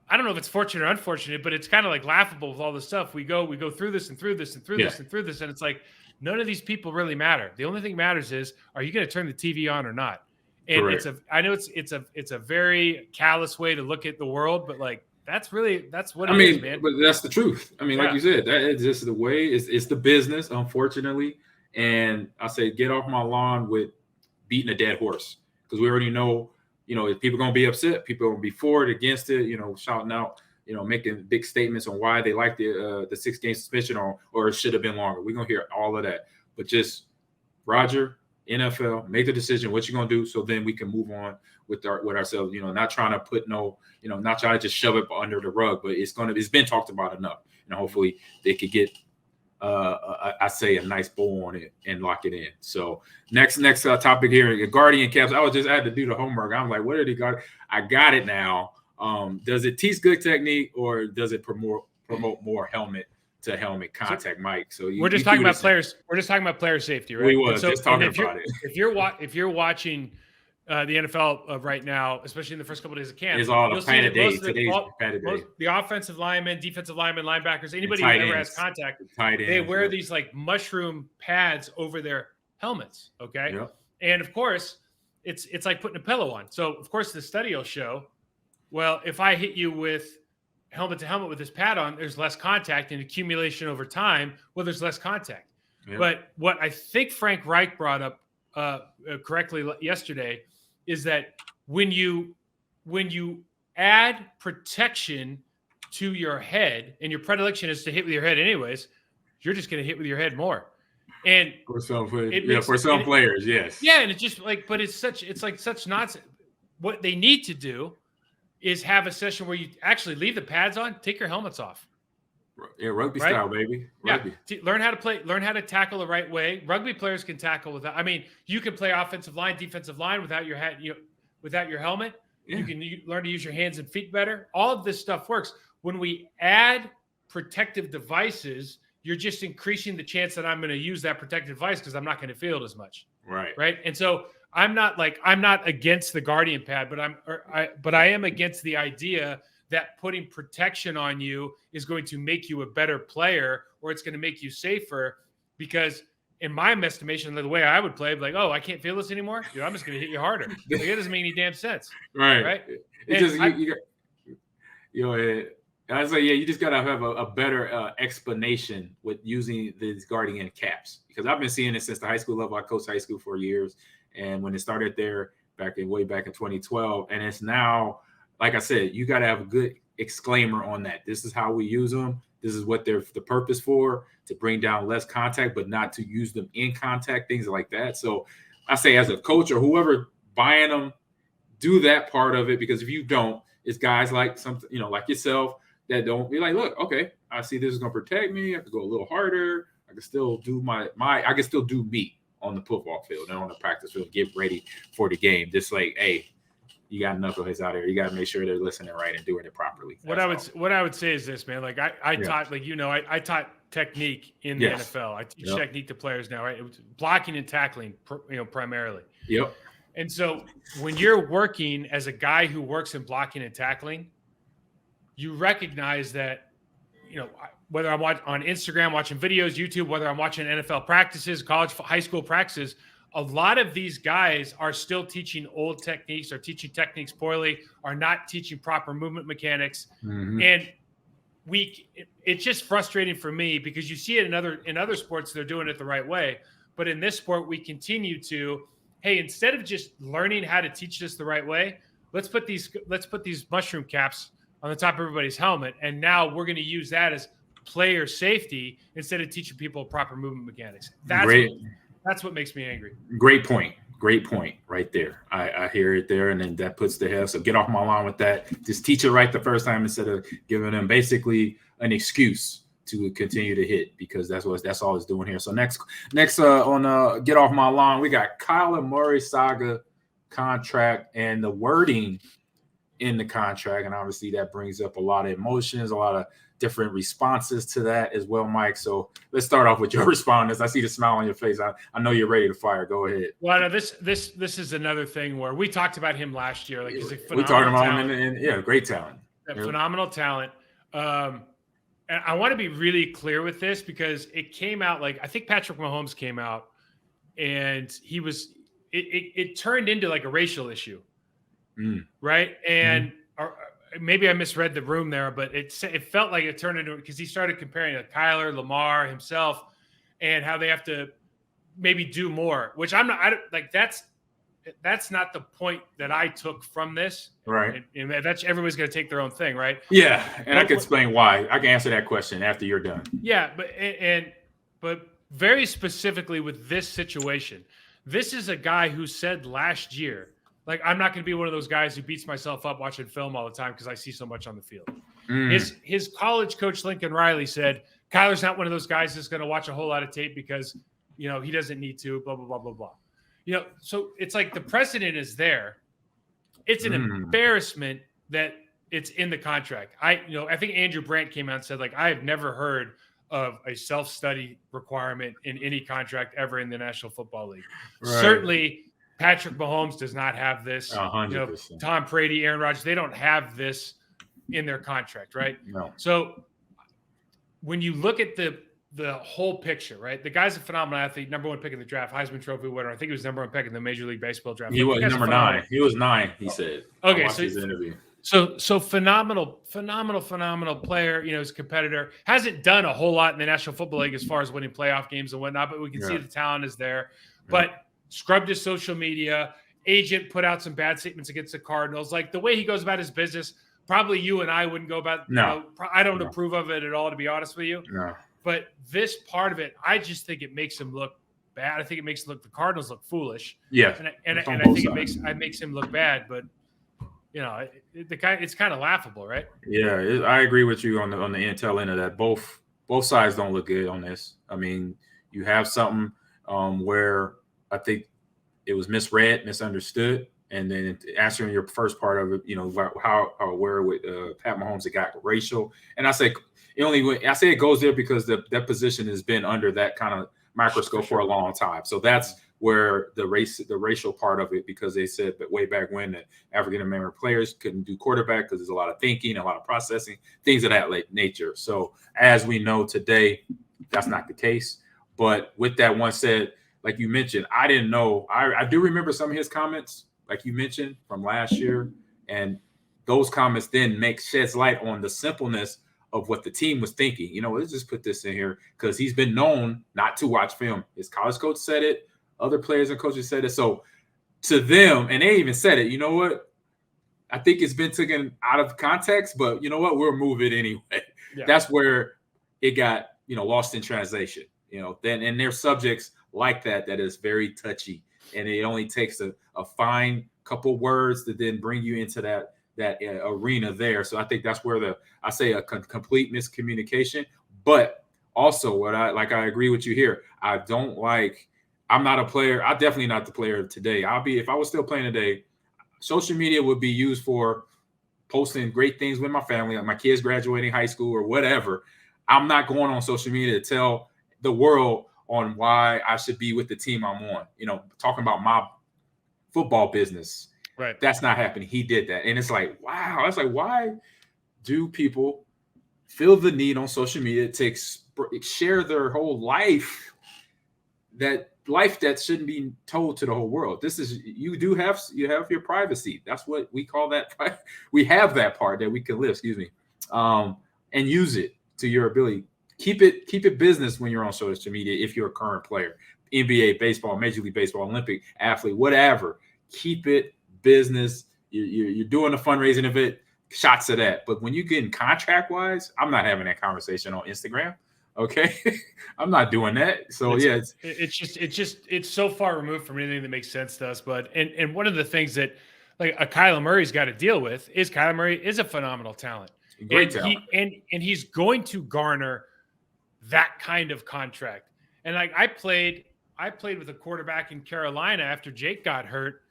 I don't know if it's fortunate or unfortunate, but it's kind of like laughable with all this stuff. We go through this and through this and through this and through this. And it's like, none of these people really matter. The only thing that matters is, are you going to turn the TV on or not? And Correct. I know it's a very callous way to look at the world, but that's what it is, man. But that's the truth. I mean, like you said, that is just the way. It's the business, unfortunately. And I say, get off my lawn with beating a dead horse, because we already know, if people are going to be upset, people are going to be for it, against it, shouting out, making big statements on why they like the 6-game suspension or it should have been longer. We're going to hear all of that. But just, Roger, NFL, make the decision what you're going to do, so then we can move on with ourselves, not trying to put not trying to just shove it under the rug, but it's been talked about enough. Hopefully they could get I say a nice bow on it and lock it in. So next topic here, Guardian caps. I had to do the homework. I'm like, what did he got? I got it now. Does it teach good technique, or does it promote more helmet to helmet contact, Mike? So we're just talking about players. We're just talking about player safety, right? We was just talking about it. If you're watching the NFL right now, especially in the first couple of days of camp, it's all the padded days. Today's padded day. The offensive linemen, defensive linemen, linebackers, anybody who ever has contact, they wear these mushroom pads over their helmets. Okay, and of course, it's like putting a pillow on. So of course, the study will show, well, if I hit you with helmet to helmet with this pad on, there's less contact and accumulation over time. Well, there's less contact. Yeah. But what I think Frank Reich brought up correctly yesterday is that when you add protection to your head, and your predilection is to hit with your head anyways, you're just going to hit with your head more. And for some players, yes. Yeah, and it's just but it's such nonsense. What they need to do is have a session where you actually leave the pads on, take your helmets off. Yeah, rugby style, baby. Rugby. Yeah, learn how to tackle the right way. Rugby players can tackle without. I mean, you can play offensive line, defensive line without your head, without your helmet. Yeah. You can learn to use your hands and feet better. All of this stuff works. When we add protective devices, you're just increasing the chance that I'm going to use that protective device because I'm not going to feel it as much. Right. And so I'm not against the Guardian pad, but I am against the idea that putting protection on you is going to make you a better player, or it's going to make you safer, because in my estimation, the way I would play, I'd be like, oh, I can't feel this anymore. Dude, I'm just going to hit you harder. It doesn't make any damn sense. Right. I say, you just got to have a better explanation with using these Guardian caps, because I've been seeing it since the high school level. I coached high school for years. And when it started there way back in 2012, and it's now, like I said, you got to have a good exclaimer on that. This is how we use them. This is what they're the purpose for, to bring down less contact, but not to use them in contact, things like that. So I say, as a coach or whoever buying them, do that part of it, because if you don't, it's guys like like yourself that don't be like, look, okay, I see this is going to protect me. I can go a little harder. I can still do I can still do me on the football field and on the practice field, get ready for the game. Just like, hey, you got knuckleheads out here. You got to make sure they're listening right and doing it properly. What I would say is this, man. Like I taught, I taught technique in the NFL. I teach technique to players now, right? It was blocking and tackling, primarily. Yep. And so when you're working as a guy who works in blocking and tackling, you recognize that, whether I'm on Instagram, watching videos, YouTube, whether I'm watching NFL practices, college, high school practices, a lot of these guys are still teaching old techniques, or teaching techniques poorly, are not teaching proper movement mechanics. Mm-hmm. And it's just frustrating for me, because you see it in other sports, they're doing it the right way. But in this sport, we continue to, hey, instead of just learning how to teach this the right way, let's put these mushroom caps on the top of everybody's helmet. And now we're going to use that as player safety instead of teaching people proper movement mechanics. That's what makes me angry. Great point right there. I hear it there, and then that puts the head. So get off my lawn with that. Just teach it right the first time, instead of giving them basically an excuse to continue to hit, because that's all it's doing here. So next on get off my lawn, we got Kyler Murray saga contract and the wording in the contract, and obviously that brings up a lot of emotions, a lot of different responses to that as well, Mike. So let's start off with your response. I see the smile on your face. I know you're ready to fire. Go ahead. Well, no, this is another thing where we talked about him last year. Like he's a phenomenal we talked about talent. him, and yeah, great talent. Phenomenal talent. And I want to be really clear with this because it came out like I think Patrick Mahomes came out, and he was it turned into like a racial issue, right? And maybe I misread the room there, but it felt like it turned into because he started comparing to Kyler, Lamar, himself, and how they have to maybe do more. Which I'm not. That's not the point that I took from this, right? And that's everybody's going to take their own thing, right? Yeah, and I can explain why. I can answer that question after you're done. Yeah, but very specifically with this situation, this is a guy who said last year, like, I'm not going to be one of those guys who beats myself up watching film all the time because I see so much on the field. His college coach, Lincoln Riley, said, Kyler's not one of those guys that's going to watch a whole lot of tape because, he doesn't need to, blah, blah, blah, blah, blah. So it's like the precedent is there. It's an embarrassment that it's in the contract. I think Andrew Brandt came out and said, like, I have never heard of a self-study requirement in any contract ever in the National Football League. Right. Certainly, Patrick Mahomes does not have this. 100%. Tom Brady, Aaron Rodgers, they don't have this in their contract, right? No. So when you look at the whole picture, right? The guy's a phenomenal athlete, number one pick in the draft, Heisman Trophy winner. I think he was number one pick in the Major League Baseball draft. He was number 9. He was 9, he said. Okay, so his interview. So phenomenal player. He's a competitor. Hasn't done a whole lot in the National Football League as far as winning playoff games and whatnot, but we can see the talent is there. But scrubbed his social media. Agent put out some bad statements against the Cardinals. Like the way he goes about his business, probably you and I wouldn't go about. No, I don't approve of it at all, to be honest with you. No. But this part of it, I just think it makes him look bad. I think it makes the Cardinals look foolish. Yeah, and I think it makes him look bad. But the guy, it's kind of laughable, right? Yeah, I agree with you on the intel end of that. Both sides don't look good on this. I mean, you have something where I think it was misread, misunderstood, and then answering your first part of it, where with Pat Mahomes it got racial, and I say it goes there because that position has been under that kind of microscope for a long time. So that's where the racial part of it, because they said that way back when that African American players couldn't do quarterback because there's a lot of thinking, a lot of processing, things of that nature. So as we know today, that's not the case. But with that one said, like you mentioned, I didn't know. I do remember some of his comments, like you mentioned, from last year, and those comments then sheds light on the simpleness of what the team was thinking. Let's just put this in here because he's been known not to watch film. His college coach said it. Other players and coaches said it. So to them, and they even said it, you know what? I think it's been taken out of context, but you know what? We'll move it anyway. Yeah. That's where it got, lost in translation. Then and there's subjects like that is very touchy, and it only takes a fine couple words to then bring you into that arena there. So I think that's where I say a complete miscommunication. But also, I agree with you here. I'm not a player. I'm definitely not the player of today. If I was still playing today, social media would be used for posting great things with my family, like my kids graduating high school or whatever. I'm not going on social media to tell the world on why I should be with the team I'm on. Talking about my football business. Right. That's not happening. He did that. And it's like, wow. It's like, why do people feel the need on social media to share their whole life, that shouldn't be told to the whole world? You have your privacy. That's what we call that. We have that part that we can live, and use it to your ability. Keep it business when you're on social media. If you're a current player, NBA, baseball, Major League Baseball, Olympic athlete, whatever, keep it business. You're doing the fundraising of it, shots of that. But when you get in contract wise, I'm not having that conversation on Instagram. Okay. I'm not doing that. So it's so far removed from anything that makes sense to us. But and one of the things that like a Kyler Murray's got to deal with is Kyler Murray is a phenomenal talent. Great talent. And he's going to garner that kind of contract. And like I played with a quarterback in Carolina after Jake got hurt.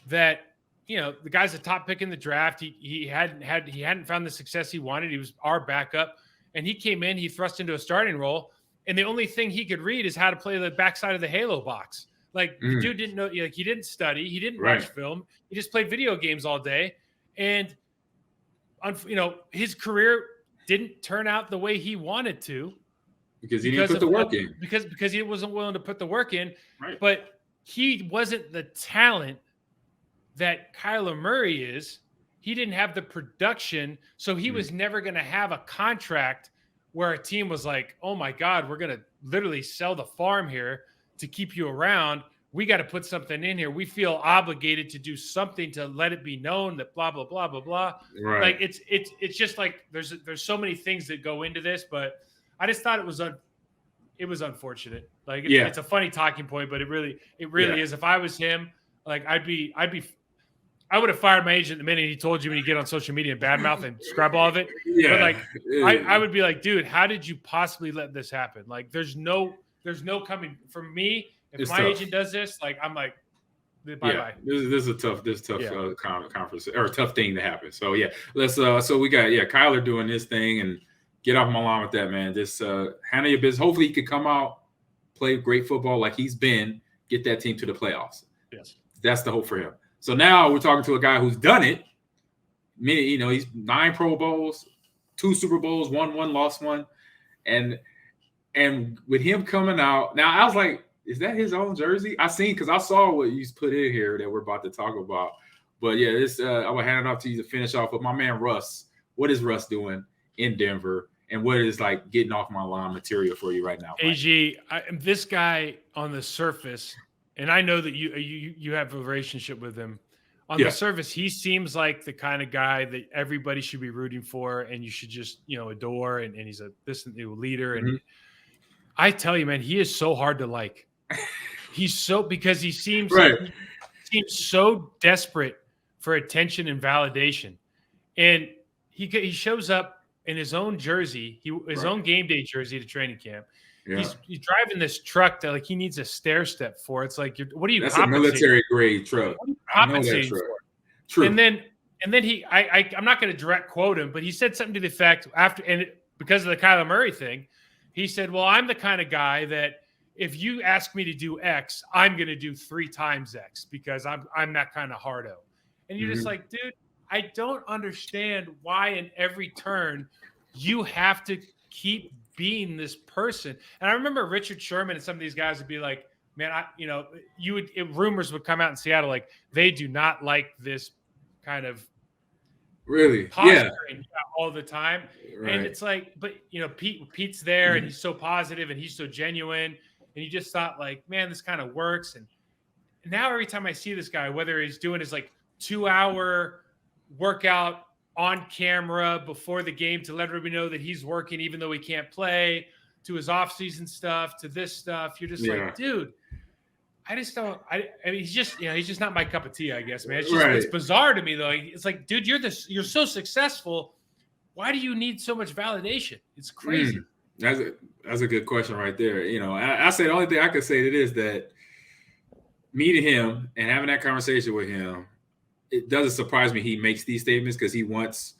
that, the guy's a top pick in the draft. He hadn't found the success he wanted. He was our backup, and he came in, he thrust into a starting role, and the only thing he could read is how to play the backside of the Halo box. Like the dude didn't know, he didn't study, he didn't watch film, he just played video games all day, and his career didn't turn out the way he wanted to because he didn't put the work in. Because he wasn't willing to put the work in. Right. But he wasn't the talent that Kyler Murray is. He didn't have the production, so he was never going to have a contract where a team was like, "Oh my God, we're going to literally sell the farm here to keep you around. We got to put something in here. We feel obligated to do something to let it be known that blah blah blah blah blah." Right. Like it's just like there's so many things that go into this, but I just thought it was unfortunate. Like it's a funny talking point, but it really is. If I was him, like I would have fired my agent the minute he told you when you get on social media and badmouth and scrub all of it. Yeah. But like I would be like, dude, how did you possibly let this happen? Like there's no coming from me. If my agent does this, like I'm like, bye. This is a tough conference or a tough thing to happen. So let's so we got Kyler doing this thing and get off my lawn with that, man. Just handle your business. Hopefully he could come out, play great football like he's been, get that team to the playoffs. Yes. That's the hope for him. So now we're talking to a guy who's done it. He's 9 Pro Bowls, 2 Super Bowls, won 1, lost 1. And with him coming out, now I was like, is that his own jersey? Because I saw what you put in here that we're about to talk about. But this I will hand it off to you to finish off. But my man Russ, what is Russ doing in Denver? And what is like getting off my lawn material for you right now? AG, this guy on the surface, and I know that you have a relationship with him. On the surface, he seems like the kind of guy that everybody should be rooting for, and you should just adore. And he's a new leader. And I tell you, man, he is so hard to like. Because he seems so desperate for attention and validation, and he shows up in his own jersey, his own game day jersey to training camp. Yeah. He's driving this truck that like he needs a stair step for. It's like, what are you? That's a military grade truck. What are you compensating for? True. And then I'm not going to direct quote him, but he said something to the effect because of the Kyler Murray thing, he said, "Well, I'm the kind of guy that if you ask me to do X, I'm going to do 3 times X because I'm that kind of hardo." And you're just like, dude, I don't understand why in every turn you have to keep being this person. And I remember Richard Sherman and some of these guys would be like, man, rumors would come out in Seattle like they do not like this kind of posturing all the time. Right. And it's like, but Pete's there and he's so positive and he's so genuine. And you just thought like, man, this kind of works. And now every time I see this guy, whether he's doing his like 2-hour workout on camera before the game to let everybody know that he's working, even though he can't play, to his off-season stuff, to this stuff, you're just like, dude, I just don't. I mean, he's just not my cup of tea, I guess, man. It's just it's bizarre to me though. It's like, dude, you're so successful. Why do you need so much validation? It's crazy. That's a good question right there. I say the only thing I could say to this that meeting him and having that conversation with him, it doesn't surprise me he makes these statements because he wants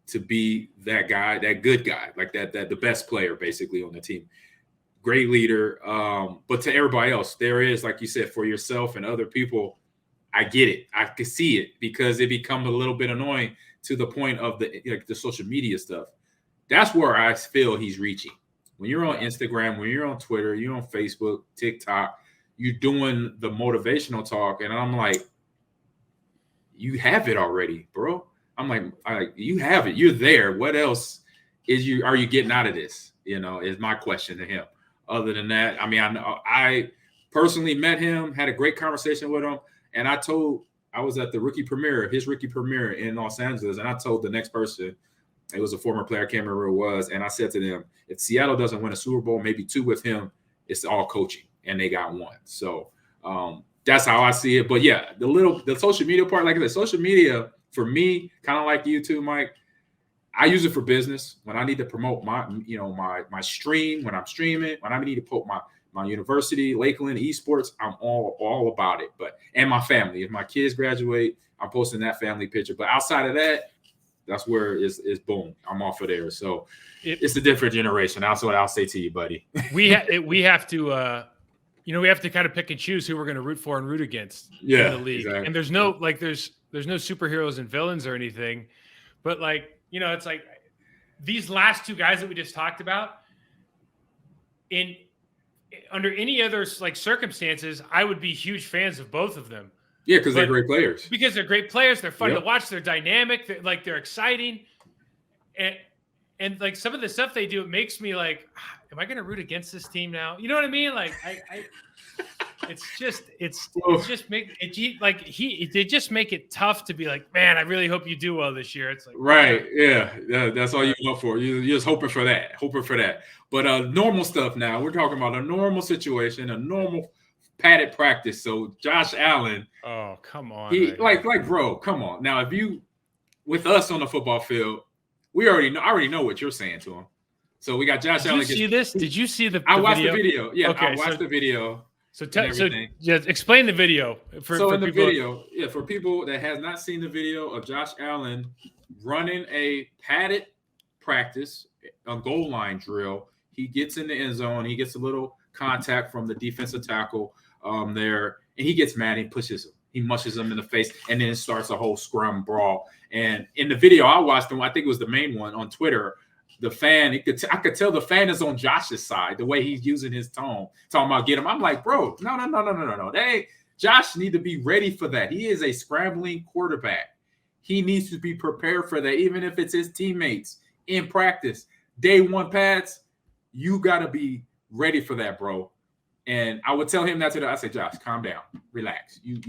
to be that guy, that good guy, like that the best player basically on the team. Great leader. But to everybody else, there is, like you said, for yourself and other people, I get it. I can see it because it becomes a little bit annoying to the point of the social media stuff. That's where I feel he's reaching. When you're on Instagram, when you're on Twitter, you're on Facebook, TikTok, you're doing the motivational talk, and I'm like, you have it already, bro. I'm like, you have it. You're there. What else are you getting out of this? Is my question to him. Other than that, I mean, I personally met him, had a great conversation with him, and I was at his rookie premiere in Los Angeles, and I told the next person, it was a former player, I can't remember who it was, and I said to them, if Seattle doesn't win a Super Bowl, maybe 2 with him, it's all coaching, and they got 1. So that's how I see it. But yeah, the social media part, like I said, social media for me, kind of like you too, Mike. I use it for business when I need to promote my stream, when I'm streaming, when I need to my university, Lakeland, esports, I'm all about it. And my family. If my kids graduate, I'm posting that family picture. But outside of that, that's where it's boom. I'm off of there. So it's a different generation. That's what I'll say to you, buddy. we have to we have to kind of pick and choose who we're going to root for and root against in the league. Exactly. And there's no there's no superheroes and villains or anything, but it's like these last two guys that we just talked about, under any other circumstances, I would be huge fans of both of them. Yeah, because they're great players. Because they're great players, they're fun to watch, they're dynamic, they're exciting, and some of the stuff they do, it makes me like, am I going to root against this team now? You know what I mean? Like they just make it tough to be like, man, I really hope you do well this year. It's like, right. Yeah. That's all you look for. You're just hoping for that. But normal stuff now. We're talking about a normal situation, a normal padded practice. So Josh Allen. Oh, come on. Bro, come on. Now, if you with us on the football field, I already know what you're saying to him. So we got Josh Allen. Did you see this? Did you see the I watched video? the video. Yeah, okay, I watched the video. So explain the video for the video, for people that has not seen the video of Josh Allen running a padded practice, a goal line drill. He gets in the end zone. He gets a little contact from the defensive tackle there, and he gets mad. He pushes him. He mushes him in the face, and then it starts a whole scrum brawl. And in the video I watched, I think it was the main one on Twitter. The fan, I could tell the fan is on Josh's side, the way he's using his tone, talking about get him. I'm like, bro, no. Josh need to be ready for that. He is a scrambling quarterback. He needs to be prepared for that, even if it's his teammates in practice. Day one pads, you got to be ready for that, bro. And I would tell him that I say, Josh, calm down, relax. You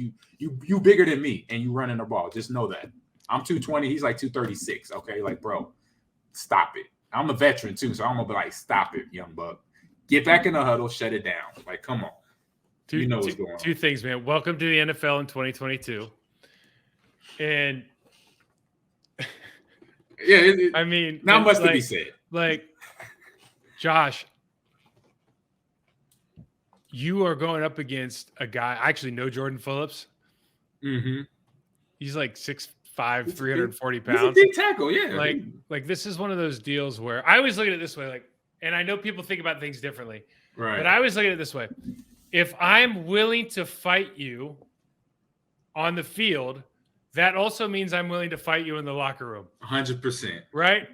bigger than me, and you running the ball. Just know that. I'm 220. He's like 236. Okay, bro, stop it. I'm a veteran too, so I'm gonna be like, stop it, young buck. Get back in the huddle, shut it down. Come on. You know what's going on. Two things, man. Welcome to the NFL in 2022. And I mean, not much to be said. Josh, you are going up against a guy. I actually know Jordan Phillips. Mm-hmm. He's like 6'5", 340 pounds. He's a big tackle, yeah. Like this is one of those deals where I always look at it this way. And I know people think about things differently, right? But I always look at it this way: if I'm willing to fight you on the field, that also means I'm willing to fight you in the locker room. 100%, right?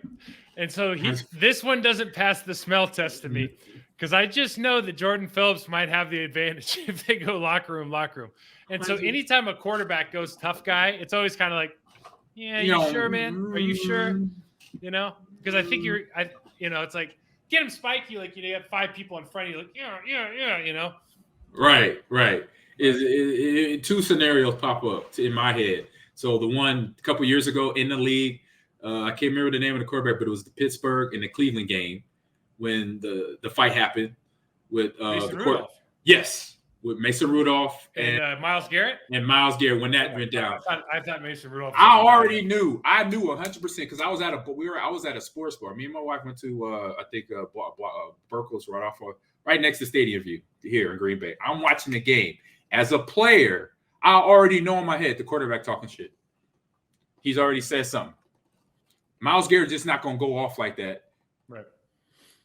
And so this one doesn't pass the smell test to me because I just know that Jordan Phillips might have the advantage if they go locker room. And so anytime a quarterback goes tough guy, it's always kind of like, yeah, you sure, man? Are you sure? Because I think it's like, get him spiky, you have 5 people in front of you, yeah. Right. Two scenarios pop up in my head. So the one a couple years ago in the league, I can't remember the name of the quarterback, but it was the Pittsburgh and the Cleveland game when the fight happened with Mason Rudolph. Yes. With Mason Rudolph and Myles Garrett. And Myles Garrett when that went down. I thought Mason Rudolph. I already knew. I knew 100% because I was at a sports bar. Me and my wife went to Burkle's right next to Stadium View here in Green Bay. I'm watching the game. As a player, I already know in my head the quarterback talking shit. He's already said something. Myles Garrett just not gonna go off like that. Right.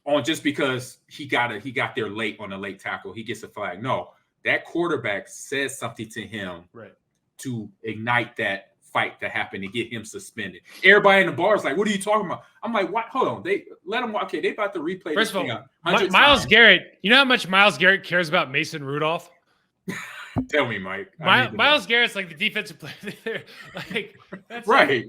On just because he got there late on a late tackle, he gets a flag. No. That quarterback says something to him to ignite that fight that happened to get him suspended. Everybody in the bar is like, what are you talking about? I'm like, what? Hold on. They let him. Okay, they about to replay First this of all, thing. Myles Garrett, you know how much Myles Garrett cares about Mason Rudolph? Tell me, Mike. Myles Garrett's like the defensive player. That's right.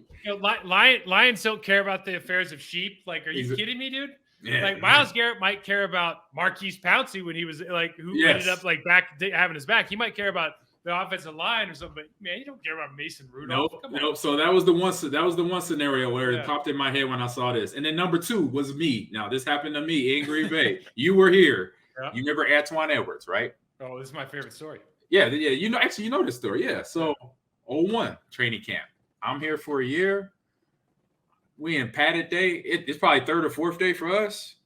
Lions don't care about the affairs of sheep. Are you kidding me, dude? Yeah, Myles Garrett might care about Marquise Pouncey when he was ended up back having his back. He might care about the offensive line or something. But man, you don't care about Mason Rudolph. Nope. So that was the one scenario where it popped in my head when I saw this. And then number 2 was me. Now this happened to me in Green Bay. You were here. Yeah. You remember Antoine Edwards, right? Oh, this is my favorite story. Yeah. You know this story. Yeah. So 01 training camp. I'm here for a year. We in padded day. It's probably 3rd or 4th day for us.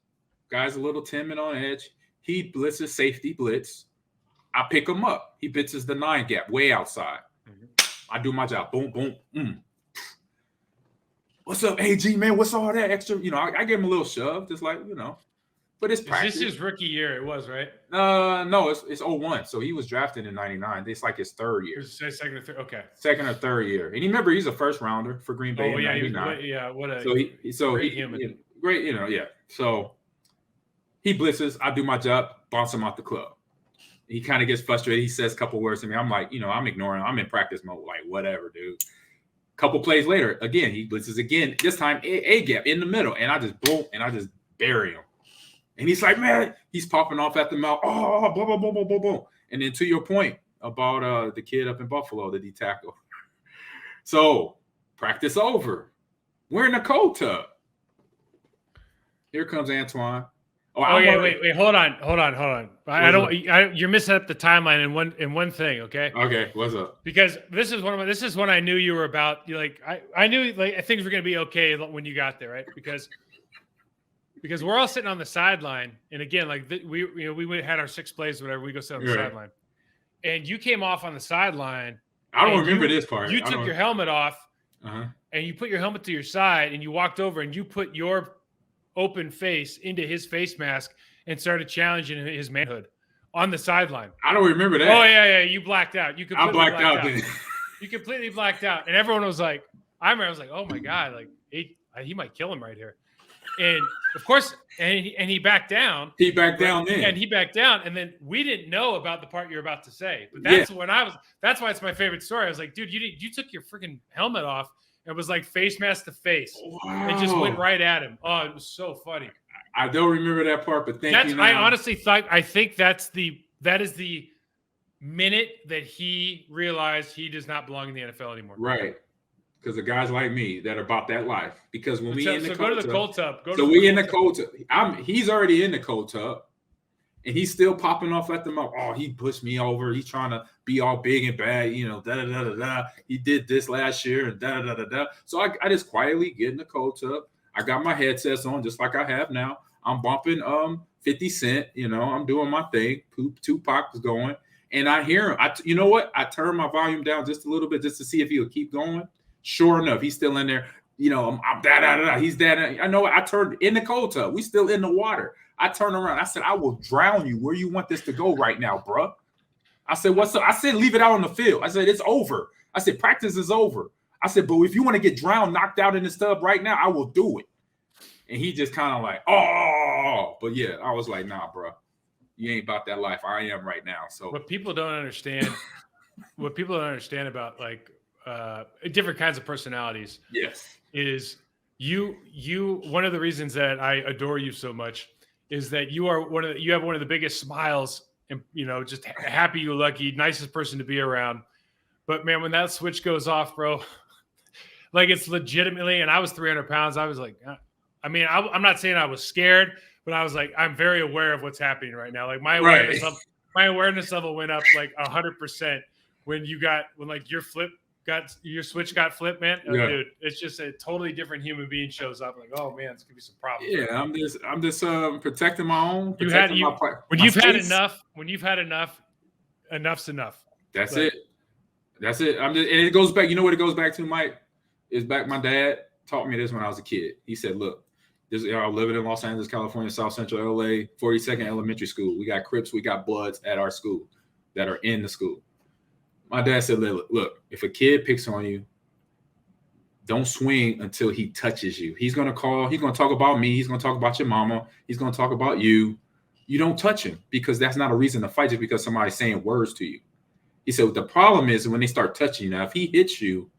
Guys a little timid on edge. He blitzes safety blitz. I pick him up. He blitzes the 9 gap way outside. I do my job. Boom, boom. What's up, AG, man? What's all that extra? I give him a little shove, just like, But it's practice. Is this his rookie year? It was, right? No, it's 01. So he was drafted in 99. It's like his third year. Second or third. Okay. Second or third year. And remember, he's a first rounder for Green Bay in 99. What a great human. Great, yeah. So he blitzes. I do my job, bounce him out the club. He kind of gets frustrated. He says a couple words to me. I'm like, I'm ignoring him. I'm in practice mode. Like, whatever, dude. Couple plays later, again, he blitzes again. This time, a gap in the middle. And I just boom, and I just bury him. And he's like, man, he's popping off at the mouth. Oh, blah, blah, blah, blah, blah, blah. And then to your point about the kid up in Buffalo, the D tackle. So, practice over. We're in the cold tub. Here comes Antoine. Wait. Hold on. You're missing up the timeline in one thing, okay? Okay, what's up? Because this is when I knew you were about. I knew things were going to be okay when you got there, right? Because we're all sitting on the sideline, and again, we had our 6 plays, whatever. We go sit on the sideline, and you came off on the sideline. I don't remember this part. You took your helmet off, and you put your helmet to your side, and you walked over, and you put your open face into his face mask and started challenging his manhood on the sideline. I don't remember that. Oh yeah, you blacked out. I blacked out. You completely blacked out, and everyone was like, I was like, oh my god, like he might kill him right here. And of course, and he backed down. He backed down then. And he backed down, and then we didn't know about the part you're about to say. But that's that's why it's my favorite story. I was like, dude, you took your freaking helmet off. It was like face mask to face. Wow. It just went right at him. Oh, it was so funny. I don't remember that part, but thank you. I honestly think that is the minute that he realized he does not belong in the NFL anymore. Right. Because the guys like me that are about that life. Because when we in the go to the cold tub. We in the cold tub. He's already in the cold tub. And he's still popping off at the mouth. Oh, he pushed me over. He's trying to be all big and bad, da-da-da-da-da. He did this last year and da-da-da-da-da. So I just quietly get in the cold tub. I got my headsets on just like I have now. I'm bumping 50 Cent. I'm doing my thing. Tupac is going. And I hear him. You know what? I turn my volume down just a little bit just to see if he'll keep going. Sure enough, he's still in there. I'm da-da-da-da. He's that. I know I turned in the cold tub. We still in the water. I turned around. I said, I will drown you. Where you want this to go right now, bro? I said, what's up? I said, leave it out on the field. I said, it's over. I said, practice is over. I said, but if you want to get drowned, knocked out in this tub right now, I will do it. And he just kind of like, oh. But yeah, I was like, nah, bro. You ain't about that life. I am right now. So what people don't understand, about different kinds of personalities. Yes. Is you one of the reasons that I adore you so much is that you have one of the biggest smiles and just happy-go-lucky, nicest person to be around. But man, when that switch goes off, bro, like it's legitimately, and I was 300 pounds. I was like, I'm not saying I was scared, but I was like, I'm very aware of what's happening right now. Like my awareness level went up like 100% when your switch got flipped, man. Oh, dude, it's just a totally different human being shows up. Like, oh man, it's gonna be some problems. Yeah, I'm just protecting my own. When you've had enough, enough's enough. That's it. And it goes back. You know what it goes back to, Mike? Is back. My dad taught me this when I was a kid. He said, "Look, I was living in Los Angeles, California, South Central LA, 42nd Elementary School. We got Crips, we got Bloods at our school that are in the school." My dad said, look, if a kid picks on you, don't swing until he touches you. He's going to talk about me. He's going to talk about your mama. He's going to talk about you. You don't touch him because that's not a reason to fight just because somebody's saying words to you. He said, the problem is when they start touching you. Now, if he hits you,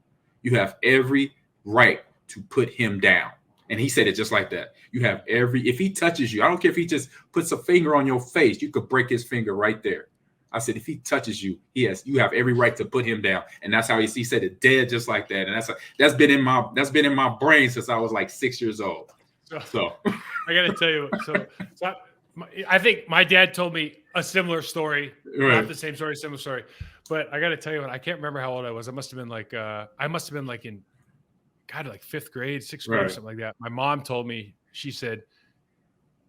you have every right to put him down. And he said it just like that. If he touches you, I don't care if he just puts a finger on your face, you could break his finger right there. I said, if he touches you, you have every right to put him down. And that's how he said it dead just like that. And that's been in my brain since I was like 6 years old. So I got to tell you, I think my dad told me a similar story, not the same story, similar story. But I got to tell you, I can't remember how old I was. I must have been like in like 5th grade, 6th grade, or something like that. My mom told me, she said,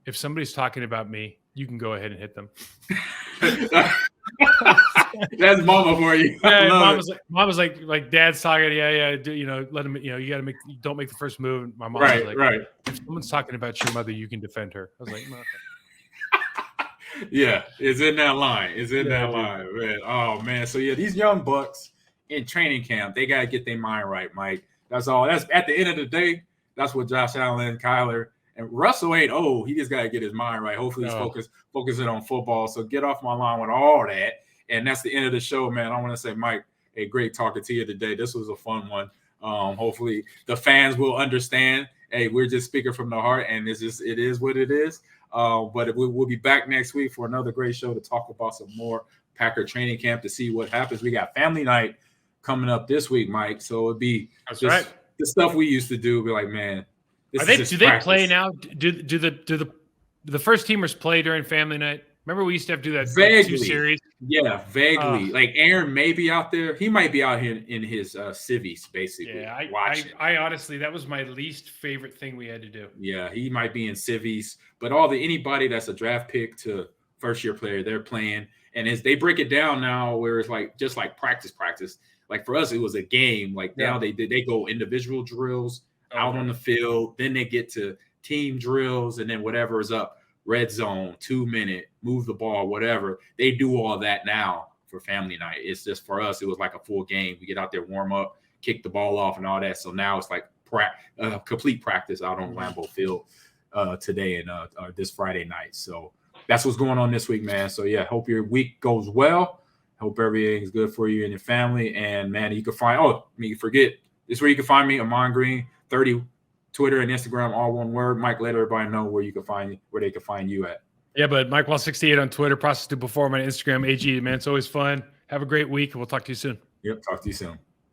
if somebody's talking about me, You can go ahead and hit them. That's mama for you. Yeah, mom was like dad's talking. Yeah. Let him. Don't make the first move. And my mom was like, right. If someone's talking about your mother, you can defend her. I was like, okay. Yeah, it's in that line. Man. Oh man. So yeah, these young bucks in training camp, they gotta get their mind right, Mike. That's all. That's at the end of the day. That's what Josh Allen, Kyler, and Russell ain't old. He just gotta get his mind right. Hopefully, he's focusing on football. So get off my line with all that. And that's the end of the show, man. I want to say, Mike, a great talking to you today. This was a fun one. Hopefully, the fans will understand. Hey, we're just speaking from the heart, and it is what it is. But we'll be back next week for another great show to talk about some more Packer training camp to see what happens. We got family night coming up this week, Mike. So it'd be the stuff we used to do. Be like, man, do they play now? Do the first teamers play during family night? Remember we used to have to do that vaguely. 2 series? Yeah, vaguely. Like Aaron may be out there. He might be out here in his civvies, basically. Yeah, I honestly, that was my least favorite thing we had to do. Yeah, he might be in civvies. But anybody that's a draft pick to first-year player, they're playing. And as they break it down now, where it's like just like practice. Like for us, it was a game. Like now they go individual drills out on the field. Then they get to team drills, and then whatever is up. Red zone, 2-minute, move the ball, whatever. They do all that now for family night. It's just for us, it was like a full game. We get out there, warm up, kick the ball off and all that. So now it's like complete practice out on Lambeau Field today and this Friday night. So that's what's going on this week, man. So yeah, hope your week goes well. Hope everything's good for you and your family. And man, you can find, forget, this is where you can find me, Ahman Green, 30, Twitter and Instagram, all one word. Mike, let everybody know where they can find you at. Yeah, but Mike Wall 68 on Twitter, Process to Perform on Instagram, AG, man. It's always fun. Have a great week. We'll talk to you soon. Yep, talk to you soon.